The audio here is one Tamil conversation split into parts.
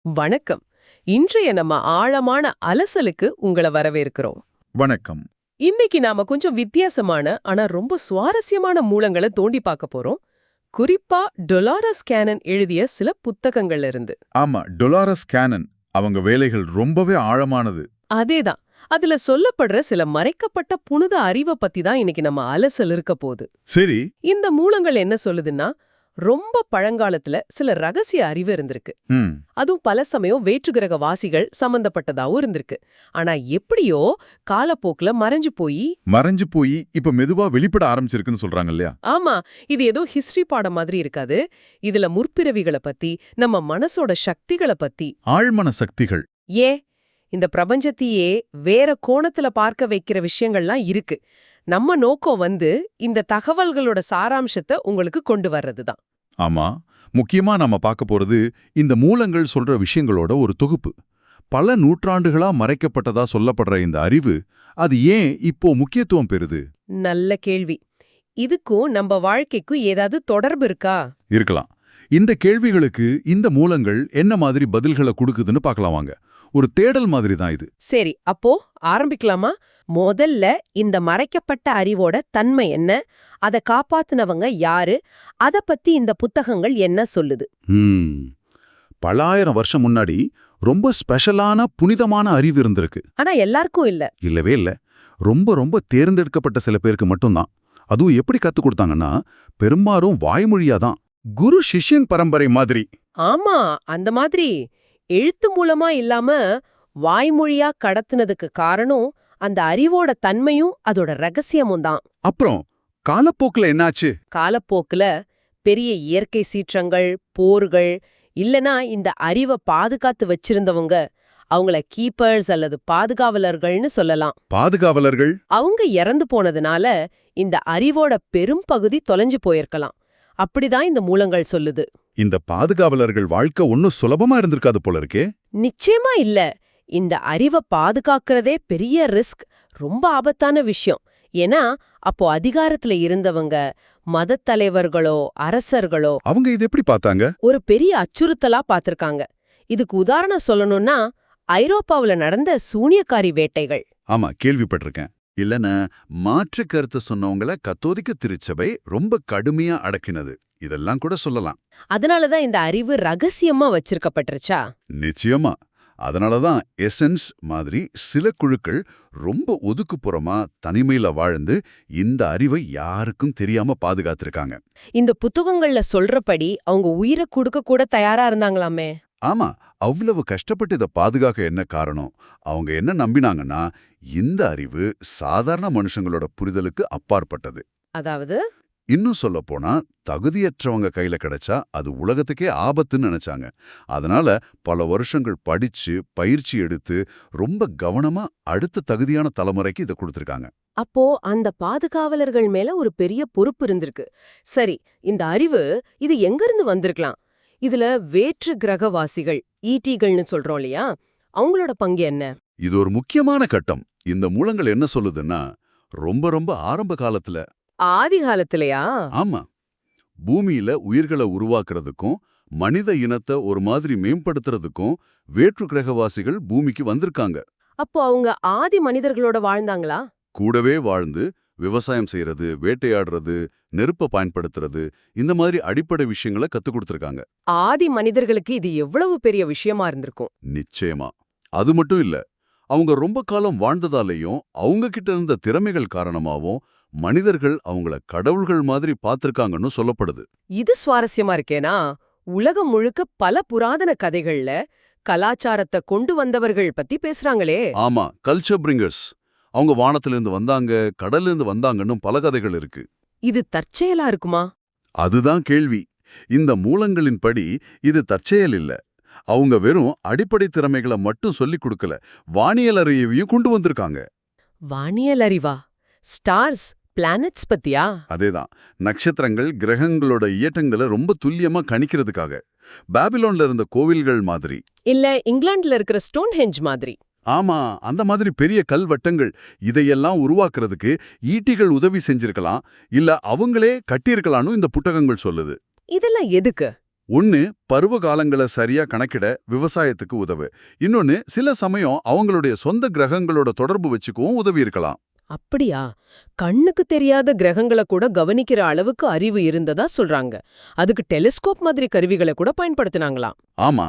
வணக்கம். இன்றைய நம்ம ஆழமான அலசலுக்கு உங்கள வரவேற்கிறோம். வணக்கம். இன்னைக்கு நாம கொஞ்சம் வித்தியாசமான ஆனா ரொம்ப சுவாரஸ்யமான மூலங்களை தோண்டி பார்க்க போறோம். குறிப்பா டொலாரஸ் கேனன் எழுதிய சில புத்தகங்கள்ல இருந்து. ஆமா, டொலாரஸ் கேனன் அவங்க வேலைகள் ரொம்பவே ஆழமானது. அதேதான். அதுல சொல்லப்படுற சில மறைக்கப்பட்ட புனித அறிவை பத்தி தான் இன்னைக்கு நம்ம அலசல் இருக்க போகுது. சரி. இந்த மூலங்கள் என்ன சொல்லுதுன்னா, ரொம்ப பழங்காலத்துல சில ரகசிய அறிவு இருந்திருக்கு. ம். அதுவும் பல சமயம் வேற்றுகிரக வாசிகள் சம்பந்தப்பட்டதாவும் இருந்திருக்கு. ஆனா எப்படியோ காலப்போக்குல மறைஞ்சு போய் இப்ப மெதுவா வெளிப்பட ஆரம்பிச்சிருக்குன்னு சொல்றாங்க இல்லையா? ஆமா, இது ஏதோ ஹிஸ்டரி பாடம் மாதிரி இருக்காது. இதுல முற்பிறவிகளை பத்தி, நம்ம மனசோட சக்திகளை பத்தி, ஆழ்மன சக்திகள். இந்த பிரபஞ்சத்தையே வேற கோணத்துல பார்க்க வைக்கிற விஷயங்கள்லாம் இருக்கு. நம்ம நோக்கம் இந்த தகவல்களோட சாராம்சத்தை உங்களுக்கு கொண்டு வர்றதுதான். ஆமா, முக்கியமா நாம பார்க்க போறது இந்த மூலங்கள் சொல்ற விஷயங்களோட ஒரு தொகுப்பு. பல நூற்றாண்டுகளா மறைக்கப்பட்டதா சொல்லப்படுற இந்த அறிவு, அது ஏன் இப்போ முக்கியத்துவம் பெறுது? நல்ல கேள்வி. இதுக்கும் நம்ம வாழ்க்கைக்கும் ஏதாவது தொடர்பு இருக்கா? இருக்கலாம். இந்த கேள்விகளுக்கு இந்த மூலங்கள் என்ன மாதிரி பதில்களை கொடுக்குதுன்னு பார்க்கலாம் வாங்க. ஒரு தேடல் மாதிரி தான் இது. சரி, அப்போ ஆரம்பிக்கலாமா? முதல்ல இந்த மறைக்கப்பட்ட அறிவோட தன்மை என்ன, அதை காப்பாத்துனவங்க யாரு, அத பத்தி இந்த புத்தகங்கள் என்ன சொல்லுது? பல்லாயிரம் வருஷம் முன்னாடி ரொம்ப ஸ்பெஷலான புனிதமான அறிவு இருந்திருக்கு. ஆனா எல்லாருக்கும் இல்ல. இல்லவே இல்ல. ரொம்ப ரொம்ப தேர்ந்தெடுக்கப்பட்ட சில பேருக்கு மட்டும்தான். அதுவும் எப்படி கத்து கொடுத்தாங்கன்னா, பெரும்பாலும் வாய்மொழியாதான். குரு சிஷ்யன் பரம்பரை மாதிரி. ஆமா, அந்த மாதிரி எழுத்து மூலமா இல்லாம வாய்மொழியா கடத்துனதுக்கு காரணம் அந்த அறிவோட தன்மையும் அதோட ரகசியமும் தான். அப்புறம் காலப்போக்குல என்னாச்சு? காலப்போக்குல பெரிய இயற்கை சீற்றங்கள், போர்கள், இல்லனா இந்த அறிவை பாதுகாத்து வச்சிருந்தவங்க, அவங்கள கீப்பர்ஸ் அல்லது பாதுகாவலர்கள்னு சொல்லலாம். பாதுகாவலர்கள்? அவங்க இறந்து போனதுனால இந்த அறிவோட பெரும் பகுதி தொலைஞ்சு போயிருக்கலாம். அப்படிதான் இந்த மூலங்கள் சொல்லுது. இந்த பாதுகாவலர்கள் வாழ்க்கை ஒன்னும் சுலபமா இருந்திருக்காது போல இருக்கே. நிச்சயமா இல்ல. இந்த அறிவை பாதுகாக்கிறதே பெரிய ரிஸ்க், ரொம்ப ஆபத்தான விஷயம். ஏன்னா அப்போ அதிகாரத்துல இருந்தவங்க, மதத் தலைவர்களோ அரசர்களோ அவங்க இது எப்படி பார்த்தாங்க? ஒரு பெரிய அச்சுறுத்தலா பார்த்திருக்காங்க. இதுக்கு உதாரணம் சொல்லணும்னா ஐரோப்பாவுல நடந்த சூனியக்காரி வேட்டைகள். ஆமா, கேள்விப்பட்டிருக்கேன். இல்லனா மாற்று கருத்து சொன்னவங்கள கத்தோலிக்க திருச்சபை ரொம்ப கடுமையா அடக்கினது, இதெல்லாம் கூட சொல்லலாம். அதனாலதான் இந்த அறிவு ரகசியமா வச்சிருக்கப்பட்டுருச்சா? நிச்சயமா. அதனாலதான் எசன்ஸ் மாதிரி சில குழுக்கள் ரொம்ப ஒதுக்குப்புறமா தனிமையில வாழ்ந்து இந்த அறிவை யாருக்கும் தெரியாம பாதுகாத்திருக்காங்க. இந்த புத்தகங்கள்ல சொல்றபடி அவங்க உயிரை கொடுக்க கூட தயாரா இருந்தாங்களாமே. ஆமா, அவ்வளவு கஷ்டப்பட்டு இதை பாதுகாக்க என்ன காரணம்? அவங்க என்ன நம்பினாங்கன்னா, இந்த அறிவு சாதாரண மனுஷங்களோட புரிதலுக்கு அப்பாற்பட்டது. அதாவது இன்னும் சொல்ல போனா, தகுதியற்றவங்க கையில கிடைச்சா அது உலகத்துக்கே ஆபத்துன்னு நினைச்சாங்க. அதனால பல வருஷங்கள் படிச்சு பயிற்சி எடுத்து ரொம்ப கவனமா அடுத்த தகுதியான தலைமுறைக்கு இதை கொடுத்திருக்காங்க. அப்போ அந்த பாதுகாவலர்கள் மேல ஒரு பெரிய பொறுப்பு இருந்திருக்கு. சரி, இந்த அறிவு இது எங்கிருந்து வந்திருக்கலாம்? இதுல வேற்று கிரகவாசிகள், ஈட்டிகள்னு சொல்றோம் இல்லையா, அவங்களோட பங்கு என்ன? இது ஒரு முக்கியமான கட்டம். இந்த மூலங்கள் என்ன சொல்லுதுன்னா, ரொம்ப ரொம்ப ஆரம்ப காலத்துல, ஆதி காலத்திலயா? ஆமா, பூமியில உயிர்களை உருவாக்குறதுக்கும் மனித இனத்தை ஒரு மாதிரி மேம்படுத்துறதுக்கும் வேற்று கிரகவாசிகள் பூமிக்கு வந்திருக்காங்க. அப்போ அவங்க ஆதி மனிதர்களோட வாழ்ந்தாங்களா? கூடவே வாழ்ந்து விவசாயம் செய்யறது, வேட்டையாடுறது, நெருப்ப பயன்படுத்துறது, இந்த மாதிரி அடிப்படை விஷயங்களை கத்துக் கொடுத்திருக்காங்க. ஆதி மனிதர்களுக்கு இது எவ்வளவு பெரிய விஷயமா இருந்திருக்கும். நிச்சயமா. அது மட்டும் இல்ல, அவங்க ரொம்ப காலம் வாழ்ந்ததாலேயும் அவங்க கிட்ட இருந்த திறமைகள் காரணமாவும் மனிதர்கள் அவங்கள கடவுள்கள் மாதிரி பார்த்திருக்காங்கன்னு சொல்லப்படுது. இது சுவாரஸ்யமா இருக்கேனா? உலகம் முழுக்க பல புராதன கதைகள்ல கலாச்சாரத்தை கொண்டு வந்தவர்கள் பத்தி பேசுறாங்களே. ஆமா, கல்ச்சர் பிரிங்கர்ஸ். அவங்க வானத்திலிருந்து வந்தாங்க, கடல்லிருந்து வந்தாங்கன்னு பல கதைகள் இருக்கு. இது தற்செயலா இருக்குமா? அதுதான் கேள்வி. இந்த மூலங்களின்படி இது தற்செயல் இல்ல. அவங்க வெறும் அடிப்படை திறமைகளை மட்டும் சொல்லிக் கொடுக்கல, வானியல் அறிவையும் கொண்டு வந்திருக்காங்க. வானியல் அறிவா? ஸ்டார்ஸ், பிளானட்ஸ் பத்தியா? அதேதான். நட்சத்திரங்கள், கிரகங்களோட இயக்கங்களை ரொம்ப துல்லியமா கணிக்கிறதுக்காக. பாபிலோன்ல இருந்த கோவில்கள் மாதிரி. இல்ல இங்கிலாந்துல இருக்கிற ஸ்டோன்ஹெஞ்ச் மாதிரி? ஆமா, அந்த மாதிரி பெரிய கல்வெட்டங்கள். இதையெல்லாம் உருவாக்குறதுக்கு ஈட்டிகள் உதவி செஞ்சிருக்கலாம், இல்ல அவங்களே கட்டியிருக்கலாம்னு இந்த புத்தகங்கள் சொல்லுது. இதெல்லாம் எதுக்கு? ஒன்னு பருவ காலங்களை சரியா கணக்கிட விவசாயத்துக்கு உதவு. இன்னொன்னு சில சமயம் அவங்களுடைய சொந்த கிரகங்களோட தொடர்பு வச்சுக்கவும் உதவி இருக்கலாம். அப்படியா? கண்ணுக்கு தெரியாத கிரகங்கள கூட கவனிக்கிற அளவுக்கு அறிவு இருந்ததா சொல்றாங்க. அதுக்கு டெலிஸ்கோப் மாதிரி கருவிகளை கூட பயன்படுத்தினாங்களாம். ஆமா,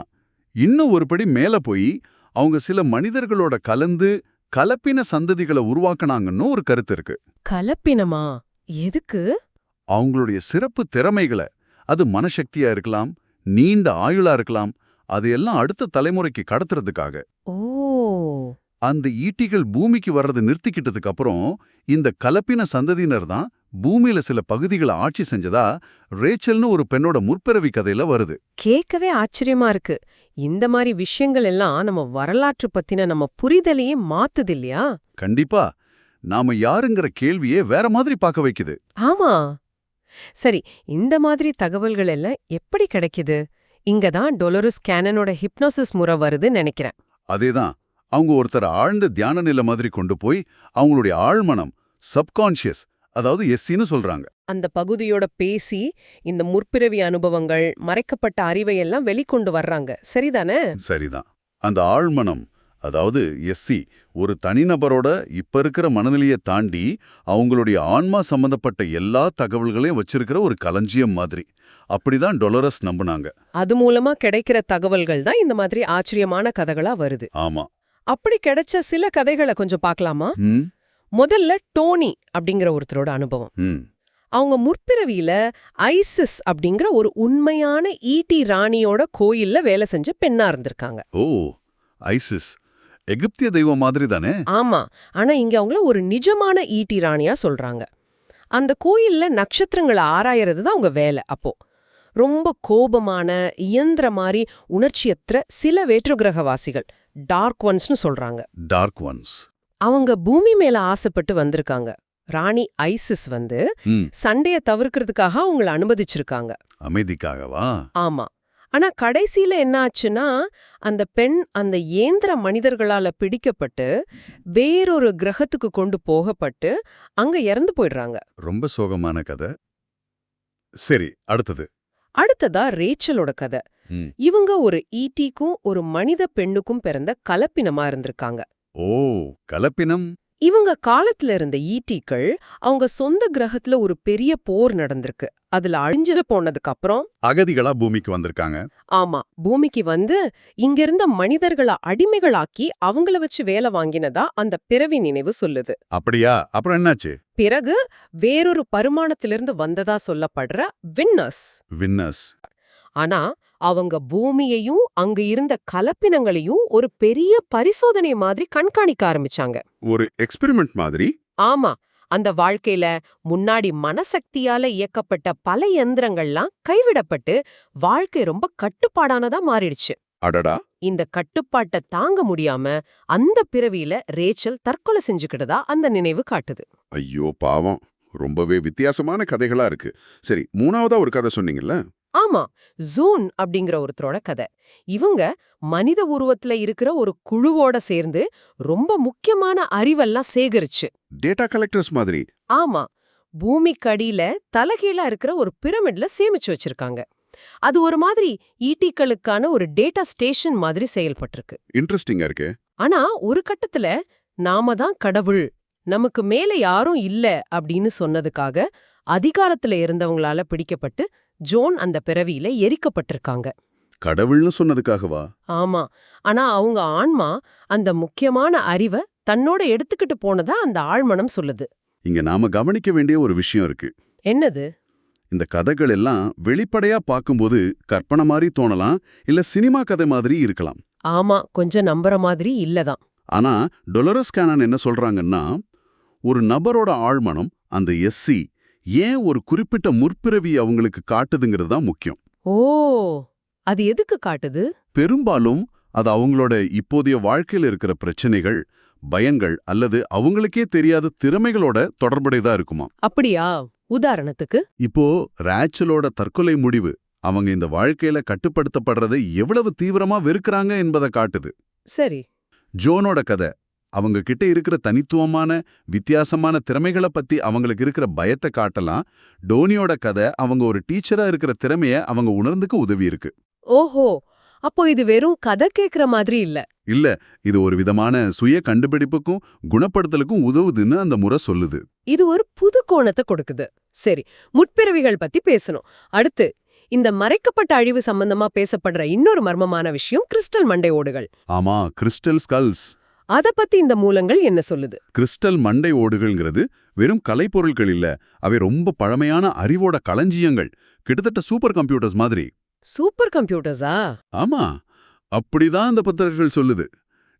இன்னும் ஒருபடி மேல போய் அவங்க சில மனிதர்களோட கலந்து கலப்பின சந்ததிகளை உருவாக்குனாங்கன்னு ஒரு கருத்து இருக்கு. கலப்பினமா? எதுக்கு? அவங்களுடைய சிறப்பு திறமைகளை, அது மனசக்தியா இருக்கலாம், நீண்ட ஆயுளா இருக்கலாம், அதையெல்லாம் அடுத்த தலைமுறைக்கு கடத்துறதுக்காக. ஓ, அந்த ஈட்டிகள் பூமிக்கு வர்றது நிறுத்திக்கிட்டதுக்கு அப்புறம் இந்த கலப்பின சந்ததியினர் தான் பூமியில சில பகுதிகளை ஆட்சி செஞ்சதா ரேச்சல்னு ஒரு பெண்ணோட முற்பிறவி கதையில வருது. கேட்கவே ஆச்சரியமா இருக்கு. இந்த மாதிரி விஷயங்கள் எல்லாம் நம்ம வரலாற்று பத்தின நம்ம புரிதலையே மாத்துது இல்லையா? கண்டிப்பா நாம யாருங்கிற கேள்வியே வேற மாதிரி பார்க்க வைக்குது. ஆமா. சரி, இந்த மாதிரி தகவல்கள் எல்லாம் எப்படி கிடைக்குது? இங்கதான் டொலரஸ் கேனனோட ஹிப்னோசிஸ் முறை வருதுன்னு நினைக்கிறேன். அதேதான், அவங்க ஒருத்தர் ஆழ்ந்த தியான நிலை மாதிரி கொண்டு போய் அவங்களுடைய ஆழ்மனம், சப்கான்ஷியஸ், அதாவது எஸ்சின்னு சொல்றாங்க. அந்த பகுதியோட பேசி இந்த முற்பிறவி அனுபவங்கள், மறைக்கப்பட்ட அறிவையெல்லாம் வெளிக்கொண்டு வர்றாங்க. சரிதானே? சரிதான். அந்த ஆழ்மனம், அதாவது எஸ்சி, ஒரு தனிநபரோட இப்ப இருக்கிற மனநிலையை தாண்டி அவங்களுடைய ஆன்மா சம்பந்தப்பட்ட எல்லா தகவல்களையும் வச்சிருக்கிற ஒரு களஞ்சியம் மாதிரி. அப்படிதான் டொலரஸ் நம்புனாங்க. அது மூலமா கிடைக்கிற தகவல்கள் தான் இந்த மாதிரி ஆச்சரியமான கதைகளா வருது. ஆமா. அப்படி கிடைச்ச சில கதைகளை கொஞ்சம் பார்க்கலாமா? ம். முதல்ல டோனி அப்படிங்கிற ஒருத்தரோட அனுபவம். ம். அவங்க முற்பிறவியில ஐசிஸ் அப்படிங்கிற ஒரு உண்மையான ஈட்டி ராணியோட கோயில்ல வேலை செஞ்ச பெண்ணா இருந்திருக்காங்க. ஓ, ஐசிஸ் எகிப்திய தெய்வம் மாதிரி தானே? ஆமா, ஆனா இங்க அவங்கள ஒரு நிஜமான ஈட்டி ராணியா சொல்றாங்க. அந்த கோயில்ல நட்சத்திரங்களை ஆராயறது தான் அவங்க வேலை. அப்போ ரொம்ப கோபமான இயந்திர மாதிரி உணர்ச்சியற்ற சில வேற்றுக்கிரகவாசிகள், டார்க் ஒன்ஸ்னு சொல்றாங்க. Dark ones. அவங்க பூமி மேல ஆசைப்பட்டு வந்திருக்காங்க. ராணி ஐசிஸ் ம். சண்டைய தவிர்க்கிறதுக்காக அவங்கள அனுமதிச்சிருக்காங்க. அமைதிக்காகவா? ஆமா. ஆனா கடைசியில என்ன ஆச்சுன்னா, அந்த பெண் அந்த ஏந்திர மனிதர்களால பிடிக்கப்பட்டு வேறொரு கிரகத்துக்கு கொண்டு போகப்பட்டு அங்க இறந்து போயிடுறாங்க. ரொம்ப சோகமான கதை. சரி, அடுத்தது. அடுத்ததா ரேச்சலோட கதை. ம். இவங்க ஒரு ஈட்டிக்கும் ஒரு மனித பெண்ணுக்கும் பிறந்த கலப்பினமா இருந்திருக்காங்க. ஓ, கலப்பினம். இவங்க காலத்துல இருந்த ஈட்டிகள் அவங்க சொந்த கிரகத்துல ஒரு பெரிய போர் நடந்திருக்கு. அதுல அழிஞ்சு போனதுக்கு அப்புறம் அகதிகளா பூமிக்கு வந்திருக்காங்க. ஆமா, பூமிக்கு வந்து இங்கிருந்த மனிதர்களை அடிமைகளாக்கி அவங்கள வச்சு வேலை வாங்கினதா அந்த பிறவி நினைவு சொல்லுது. அப்படியா? அப்புறம் என்னாச்சு? பிறகு வேறொரு பரிமாணத்திலிருந்து வந்ததா சொல்லப்படுற வின்னர்ஸ். வின்னர்ஸ். ஆனா அவங்க பூமியையும் அங்க இருந்த கலப்பினங்களையும் ஒரு பெரிய பரிசோதனை மாதிரி கண்காணிக்க ஆரம்பிச்சாங்க. ஒரு எக்ஸ்பெரிமெண்ட் மாதிரி. ஆமா, அந்த வாழ்க்கையில முன்னாடி மனசக்தியால இயக்கப்பட்ட பல யந்திரங்கள்லாம் கைவிடப்பட்டு வாழ்க்கை ரொம்ப கட்டுப்பாடானதா மாறிடுச்சு. அடடா. இந்த கட்டுப்பாட்டை தாங்க முடியாம அந்த பிறவியில ரேச்சல் தற்கொலை செஞ்சுக்கிட்டதா அந்த நினைவு காட்டுது. ஐயோ பாவம், ரொம்பவே வித்தியாசமான கதைகளா இருக்கு. சரி, மூணாவதா ஒரு கதை சொன்னீங்கல்ல? ஆமா, ஜூன் அப்படிங்கிற ஒருத்தரோட கதை. இவங்க மனித உருவத்துல இருக்கிற ஒரு குழுவோட சேர்ந்து ரொம்ப முக்கியமான அறிவெல்லாம் சேகரிச்சு. டேட்டா கலெக்டர்ஸ் மாதிரி. ஆமா, பூமிக்கடியில தலைகீழா இருக்கிற ஒரு பிரமிட்ல சேமிச்சு வச்சிருக்காங்க. அது ஒரு மாதிரி ஈட்டிகளுக்கான ஒரு டேட்டா ஸ்டேஷன் மாதிரி செயல்பட்டிருக்கு. இன்ட்ரெஸ்டிங்கா இருக்கு. ஆனா ஒரு கட்டத்துல நாம தான் கடவுள், நமக்கு மேல யாரும் இல்ல அப்படின்னு சொன்னதுக்காக அதிகாரத்துல இருந்தவங்களால பிடிக்கப்பட்டு ஜோன் அந்த பிறவியில எரிக்கப்பட்டிருக்காங்க. கடவுள்னு சொன்னதுக்காகவா? ஆமா, ஆனா அவங்க ஆன்மா அந்த முக்கியமான அறிவை தன்னோட எடுத்துக்கிட்டு போனதா அந்த ஆழ்மனம் சொல்லுது. இங்க நாம கவனிக்க வேண்டிய ஒரு விஷயம் இருக்கு. என்னது? இந்த கதைகள் எல்லாம் வெளிப்படையா பார்க்கும்போது கற்பனை மாதிரி தோணலாம், இல்ல சினிமா கதை மாதிரி இருக்கலாம். ஆமா, கொஞ்சம் நம்புற மாதிரி இல்லதான். ஆனா டொலரஸ் கேனன் என்ன சொல்றாங்கன்னா, ஒரு நபரோட ஆழ்மனம், அந்த எஸ்சி, ஏன் ஒரு குறிப்பிட்ட முற்பிறவி அவங்களுக்கு காட்டுதுங்கிறது தான் முக்கியம். ஓ, அது எதுக்கு காட்டுது? பெரும்பாலும் அது அவங்களோட இப்போதைய வாழ்க்கையில் இருக்கிற பிரச்சனைகள், பயங்கள் அல்லது அவங்களுக்கே தெரியாத திறமைகளோட தொடர்புடையதா இருக்குமா. அப்படியா? உதாரணத்துக்கு இப்போ ரேச்சலோட தற்கொலை முடிவு அவங்க இந்த வாழ்க்கையில கட்டுப்படுத்தப்படுறதை எவ்வளவு தீவிரமா வெறுக்கிறாங்க என்பதை காட்டுது. சரி. ஜோனோட கதை, அவங்க கிட்ட இருக்கிற தனித்துவமான வித்தியாசமான திறமைகளை பத்தி அவங்களுக்கு இருக்கிற பயத்தை காட்டலாம். டோனியோட கதை அவங்க ஒரு டீச்சரா இருக்கிற திறமைய அவங்க உணர்ந்துக்க உதவி இருக்கு. ஓஹோ, அப்போ இது வெறும் கதை கேக்குற மாதிரி இல்ல. இல்ல, இது ஒரு விதமான சுய கண்டுபிடிப்புக்கும் குணப்படுத்தலுக்கும் உதவுதுன்னு அந்த முறை சொல்லுது. இது ஒரு புது கோணத்தை கொடுக்குது. சரி, முற்பிறவிகள் பத்தி பேசணும். அடுத்து இந்த மறைக்கப்பட்ட அழிவு சம்பந்தமா பேசப்படுற இன்னொரு மர்மமான விஷயம் கிறிஸ்டல் மண்டை ஓடுகள். ஆமா, கிறிஸ்டல் ஸ்கல்ஸ். அத பத்தி இந்த மூலங்கள் என்ன சொல்லுது? கிறிஸ்டல் மண்டை ஓடுகள்ங்கிறது வெறும் கலைப்பொருட்கள் இல்ல, அவை ரொம்ப பழமையான அறிவோட களஞ்சியங்கள். கிட்டத்தட்ட சூப்பர் கம்ப்யூட்டர்ஸ் மாதிரி. சூப்பர் கம்ப்யூட்டர்ஸா? ஆமா, அப்படிதான் இந்த பத்திரிகைகள் சொல்லுது.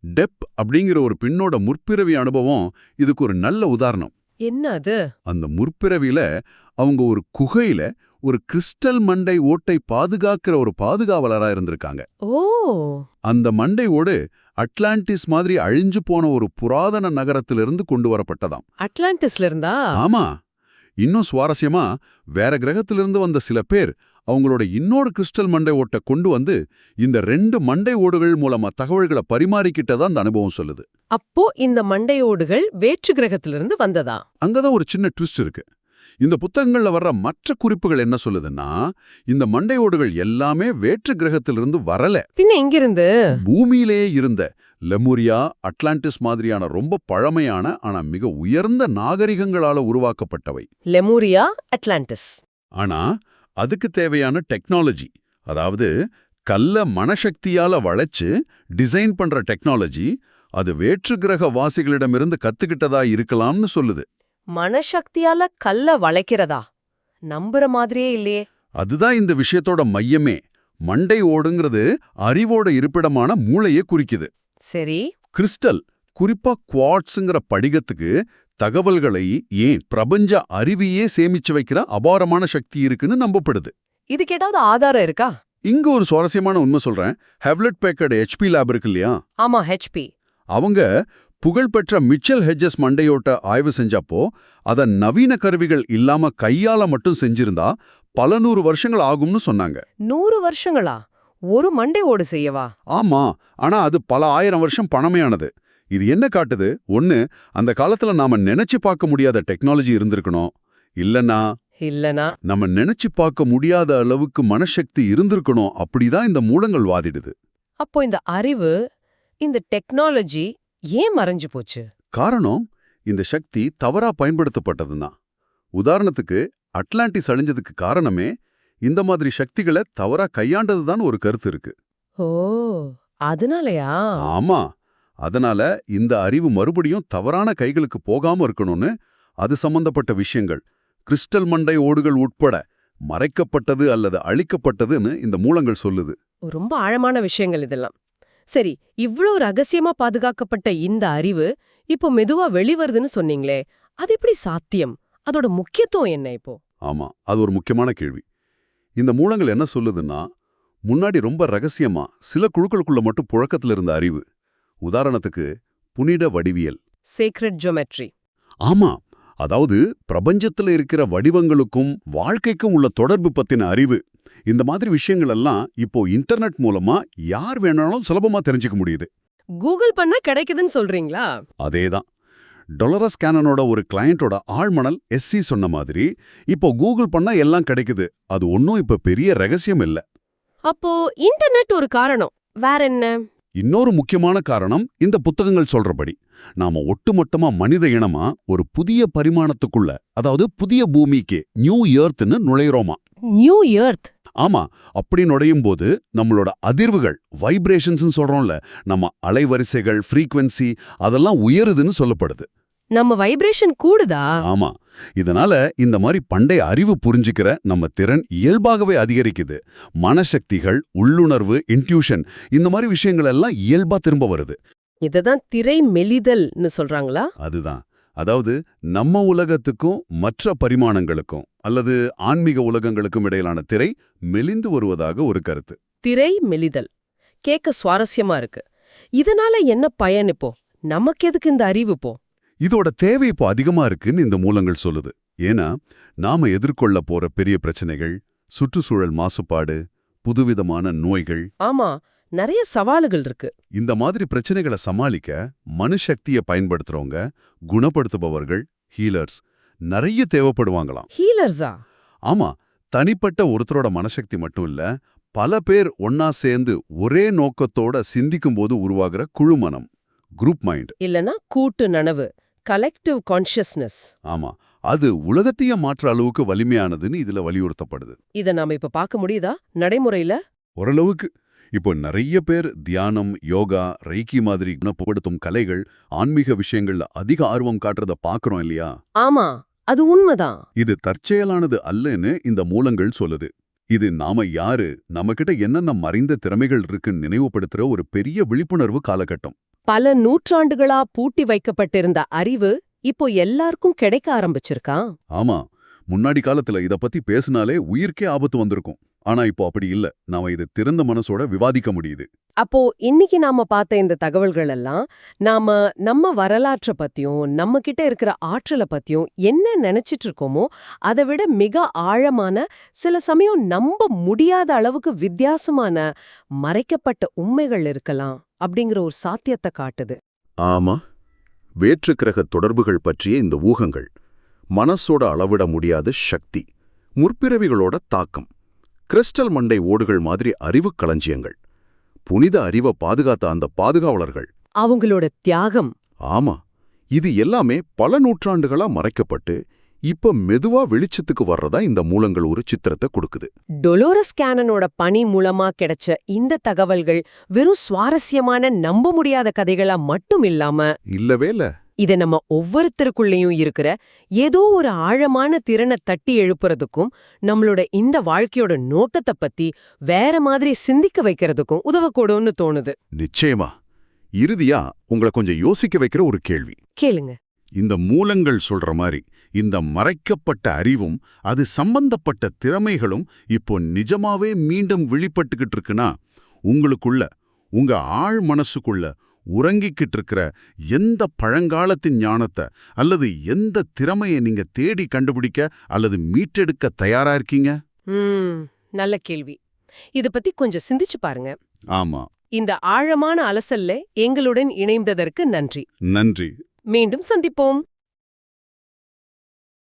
டெப் அப்படிங்கிற ஒரு பெண்ணோட முற்பிறவி அனுபவம் இதுக்கு ஒரு நல்ல உதாரணம். என்ன அது? அந்த முற்பிறவியில அவங்க ஒரு குகையில ஒரு கிறிஸ்டல் மண்டை ஓட்டை பாதுகாக்கிற ஒரு பாதுகாவலரா இருந்திருக்காங்க. ஓ, அந்த மண்டை ஓடு அட்லாண்டிஸ் மாதிரி அழிஞ்சு போன ஒரு புராதன நகரத்திலிருந்து கொண்டு வரப்பட்டதாம். அட்லாண்டிஸ்ல இருந்தா? ஆமா, இன்னும் சுவாரஸ்யமா வேற கிரகத்திலிருந்து வந்த சில பேர் அவங்களோட இன்னொரு கிறிஸ்டல் மண்டை ஓட்டை கொண்டு வந்து இந்த 2 மண்டை ஓடுகள் மூலமா தகவல்களை பரிமாறிக்கிட்டதா அந்த அனுபவம் சொல்லுது. அப்போ இந்த மண்டை ஓடுகள் வேற்று கிரகத்திலிருந்து வந்ததா? அங்கதான் ஒரு சின்ன ட்விஸ்ட் இருக்கு. இந்த புத்தகங்கள்ல வர்ற மற்ற குறிப்புகள் என்ன சொல்லுதுன்னா, இந்த மண்டை ஓடுகள் எல்லாமே வேற்று கிரகத்திலிருந்து வரல. பின்ன எங்கிருந்து? பூமியிலேயே இருந்த லெமுரியா, அட்லாண்டிஸ் மாதிரியான ரொம்ப பழமையான ஆனா மிக உயர்ந்த நாகரிகங்களால உருவாக்கப்பட்டவை. லெமூரியா, அட்லாண்டிஸ். ஆனா அதுக்கு தேவையான டெக்னாலஜி, அதாவது கல்ல மனசக்தியால வளைச்சு டிசைன் பண்ற டெக்னாலஜி, அது வேற்று கிரக வாசிகளிடமிருந்து கத்துக்கிட்டதா இருக்கலாம்னு சொல்லுது. மனசக்தியால கல்ல வளைக்கிறதா? நம்புற மாதிரியே இல்லையே. அதுதான் இந்த விஷயத்தோட மையமே. மண்டை ஓடுங்கிறது அறிவோட இருப்பிடமான மூளையை குறிக்குது. சரி, கிறிஸ்டல், குறிப்பா குவார்ட்ஸுங்கிற படிகத்துக்கு தகவல்களை, ஏன் பிரபஞ்ச அறிவையே சேமிச்சு வைக்கிற அபாரமான சக்தி இருக்குன்னு நம்பப்படுது. இதுக்கு ஏதாவது ஆதாரம் இருக்கா? இங்க ஒரு சுவாரஸ்யமான உண்மை சொல்றேன். ஹெவ்லெட் பேக்கர்டு HP லேப் இருக்கு இல்லையா? ஆமா, HP. அவங்க புகழ்பெற்ற மிச்சல் ஹெட்ஜஸ் மண்டையோட்ட ஆய்வு செஞ்சப்போ அத நவீன கருவிகள் இல்லாம கையால மட்டும் செஞ்சிருந்தா பல 100 வருஷங்கள் ஆகும்னு சொன்னாங்க. 100 வருஷங்களா? ஒரு மண்டை ஓடு செய்யவா? ஆமா, ஆனா அது பல 1000 வருஷம் பழமையானது. இது என்ன காட்டுது? ஒன்னு, அந்த காலத்துல நாம நினைச்சு பார்க்க முடியாத டெக்னாலஜி இருந்திருக்கணும். இல்லனா நம்ம நினைச்சு பார்க்க முடியாத அளவுக்கு மனசக்தி இருந்திருக்கணும். அப்படிதான் இந்த மூலங்கள் வாதிடுது. அப்போ இந்த அறிவு, இந்த டெக்னாலஜி ஏன் மறைஞ்சு போச்சு? காரணம், இந்த சக்தி தவறா பயன்படுத்தப்பட்டதுதான். உதாரணத்துக்கு அட்லாண்டிஸ் அழிஞ்சதுக்கு காரணமே இந்த மாதிரி சக்திகளை தவறா கையாண்டதுதான் ஒரு கருத்து இருக்கு. ஓ, அதனாலயா? ஆமா, அதனால இந்த அறிவு மறுபடியும் தவறான கைகளுக்கு போகாம இருக்கணும்னு அது சம்பந்தப்பட்ட விஷயங்கள், கிறிஸ்டல் மண்டை ஓடுகள் உட்பட மறைக்கப்பட்டது அல்லது அழிக்கப்பட்டதுன்னு இந்த மூலங்கள் சொல்லுது. ரொம்ப ஆழமான விஷயங்கள் இதெல்லாம். சரி, இவ்ளோ ரகசியமா பாதுகாக்கப்பட்ட இந்த அறிவு இப்போ மெதுவா வெளிவருதுன்னு சொன்னீங்களே, அது எப்படி சாத்தியம்? அதோட முக்கியத்துவம் என்ன இப்போ? ஆமா, அது ஒரு முக்கியமான கேள்வி. இந்த மூலங்கள் என்ன சொல்லுதுன்னா, முன்னாடி ரொம்ப ரகசியமா சில குழுக்களுக்குள்ள மட்டும் புழக்கத்துல இருந்த அறிவு. உதாரணத்துக்கு புனித வடிவியல், சேக்ரெட் ஜியோமெட்ரி. ஆமா, அதாவது பிரபஞ்சத்துல இருக்கிற வடிவங்களுக்கும் வாழ்க்கைக்கும் உள்ள தொடர்பு பத்தின அறிவு. இந்த மாதிரி விஷயங்கள் எல்லாம் இப்போ இன்டர்நெட் மூலமா யார் வேணாலும் சுலபமா தெரிஞ்சுக்க முடியுது. கூகுள் பண்ணா கிடைக்குதுன்னு சொல்றீங்களா? அதேதான். டொலரஸ் கேனனோட ஒரு கிளையண்டோட ஆழ்மணல் SC சொன்ன மாதிரி இப்போ கூகுள் பண்ணா எல்லாம் கிடைக்குது. அது ஒன்னும் இப்ப பெரிய ரகசியம் இல்ல. அப்போ இன்டர்நெட் ஒரு காரணம், வேற என்ன? இன்னொரு முக்கியமான காரணம் இந்த புத்தகங்கள் சொல்றபடி நாம ஒட்டுமொத்தமா மனித இனமா ஒரு புதிய பரிமாணத்துக்குள்ள, அதாவது புதிய பூமிக்கு, நியூ எர்த்னு நுழையிறோமா. New earth? ஆமா, அப்படி நுழையும் போது நம்மளோட அதிர்வுகள், வைப்ரேஷன்ஸ் சொல்றோம்ல, நம்ம அலைவரிசைகள், ஃப்ரீக்வன்சி அதெல்லாம் உயருதுன்னு சொல்லப்படுது. நம்ம வைப்ரேஷன் கூடுதா? ஆமா, இதனால இந்த மாதிரி பண்டைய அறிவு புரிஞ்சுக்கிற நம்ம திறன் இயல்பாகவே அதிகரிக்குது. மனசக்திகள், உள்ளுணர்வு, இன்ட்யூஷன், இந்த மாதிரி விஷயங்கள் எல்லாம் இயல்பா திரும்ப வருது. இததான் திரை மெலிதல்னு சொல்றாங்களா? அதுதான், அதாவது நம்ம உலகத்துக்கும் மற்ற பரிமாணங்களுக்கும் அல்லது ஆன்மீக உலகங்களுக்கும் இடையிலான திரை மெலிந்து வருவதாக ஒரு கருத்து. திரை மெலிதல் கேட்க சுவாரஸ்யமா இருக்கு. இதனால என்ன பயன் இப்போ? நமக்கு எதுக்கு இந்த அறிவு இப்போ? இதோட தேவை இப்போ அதிகமா இருக்குன்னு இந்த மூலங்கள் சொல்லுது. ஏன்னா நாம எதிர்கொள்ள போற பெரிய பிரச்சனைகள், சுற்றுச்சூழல் மாசுபாடு, புதுவிதமான நோய்கள். ஆமா, நிறைய சவாலுகள் இருக்கு. இந்த மாதிரி பிரச்சனைகளை சமாளிக்க மனுசக்தியை பயன்படுத்துறவங்க, குணப்படுத்துபவர்கள், ஹீலர்ஸ் நிறைய தேவைப்படுவாங்களாம். ஹீலர்ஸா? ஆமா, தனிப்பட்ட ஒருத்தரோட மனசக்தி மட்டும் இல்ல, பல பேர் ஒன்னா சேர்ந்து ஒரே நோக்கத்தோட சிந்திக்கும்போது உருவாகிற குழுமனம், குரூப் மைண்ட். இல்லனா கூட்டு நனவு, கலெக்டிவ் கான்ஷியஸ்னஸ். ஆமா, அது உலகத்தையே மாற்ற அளவுக்கு வலிமையானதுன்னு இதுல வலியுறுத்தப்படுது. இத நாம இப்ப பார்க்க முடியுதா நடைமுறையில? ஓரளவுக்கு. இப்போ நிறைய பேர் தியானம், யோகா, ரெய்கி மாதிரி குணப்படுத்தும் கலைகள், ஆன்மீக விஷயங்கள்ல அதிக ஆர்வம் காட்டுறத பாக்குறோம் இல்லையா? ஆமா, அது உண்மைதான். இது தற்செயலானது அல்லன்னு இந்த மூலங்கள் சொல்லுது. இது நாம யாரு, நம்மகிட்ட என்னென்ன மறைந்த திறமைகள் இருக்குன்னு நினைவுபடுத்துற ஒரு பெரிய விழிப்புணர்வு காலகட்டம். பல நூற்றாண்டுகளா பூட்டி வைக்கப்பட்டிருந்த அறிவு இப்போ எல்லாருக்கும் கிடைக்க ஆரம்பிச்சிருக்கா? ஆமா, முன்னாடி காலத்துல இத பத்தி பேசினாலே உயிர்க்கே ஆபத்து வந்திருக்கும். ஆனா இப்போ அப்படி இல்ல. நாம இது திறந்த மனசோட விவாதிக்க முடியுது. அப்போ இன்னைக்கு நாம பார்த்த இந்த தகவல்கள் எல்லாம் நாம நம்ம வரலாற்றை பத்தியும் நம்ம கிட்ட இருக்கிற ஆற்றலை பத்தியும் என்ன நினைச்சிட்டு இருக்கோமோ அதை விட மிக ஆழமான, சில சமயம் நம்ப முடியாத அளவுக்கு வித்தியாசமான மறைக்கப்பட்ட உண்மைகள் இருக்கலாம் அப்படிங்கிற ஒரு சாத்தியத்தை காட்டுது. ஆமா, வேற்று கிரக தொடர்புகள் பற்றிய இந்த ஊகங்கள், மனசோட அளவிட முடியாத சக்தி, முற்பிறவிகளோட தாக்கம், கிறிஸ்டல் மண்டை ஓடுகள் மாதிரி அறிவுக் களஞ்சியங்கள், புனித அறிவை பாதுகாத்த அந்த பாதுகாவலர்கள், அவங்களோட தியாகம். ஆமா, இது எல்லாமே பல நூற்றாண்டுகளா மறைக்கப்பட்டு இப்ப மெதுவா வெளிச்சத்துக்கு வர்றதா இந்த மூலங்கள் ஒரு சித்திரத்தை கொடுக்குது. டொலோரஸ் கேனனோட பணி மூலமா கிடைச்ச இந்த தகவல்கள் வெறும் சுவாரஸ்யமான நம்ப முடியாத கதைகளா மட்டும் இல்லாம, இல்லவே இல்ல, இத நம்ம ஒவ்வொருத்தருக்குள்ளேயும் இருக்கிற ஏதோ ஒரு ஆழமான திறனை தட்டி எழுப்புறதுக்கும், நம்மளோட இந்த வாழ்க்கையோட நோக்கத்தை பத்தி வேற மாதிரி சிந்திக்க வைக்கிறதுக்கும் உதவக்கூடும்னு தோணுது. நிச்சயமா. இறுதியா உங்களை கொஞ்சம் யோசிக்க வைக்கிற ஒரு கேள்வி கேளுங்க. இந்த மூலங்கள் சொல்ற மாதிரி இந்த மறைக்கப்பட்ட அறிவும் அது சம்பந்தப்பட்ட திறமைகளும் இப்போ நிஜமாவே மீண்டும் வெளிப்பட்டுக்கிட்டு இருக்குன்னா, உங்களுக்குள்ள, உங்க ஆழ் மனசுக்குள்ள உறங்கிக்கிட்டு இருக்கிற எந்த பழங்காலத்தின் ஞானத்தை அல்லது எந்த திறமையை நீங்க தேடி கண்டுபிடிக்க அல்லது மீட்டெடுக்க தயாரா இருக்கீங்க? நல்ல கேள்வி. இத பத்தி கொஞ்சம் சிந்திச்சு பாருங்க. ஆமா. இந்த ஆழமான அலசல்ல எங்களுடன் இணைந்ததற்கு நன்றி. நன்றி. மீண்டும் சந்திப்போம்.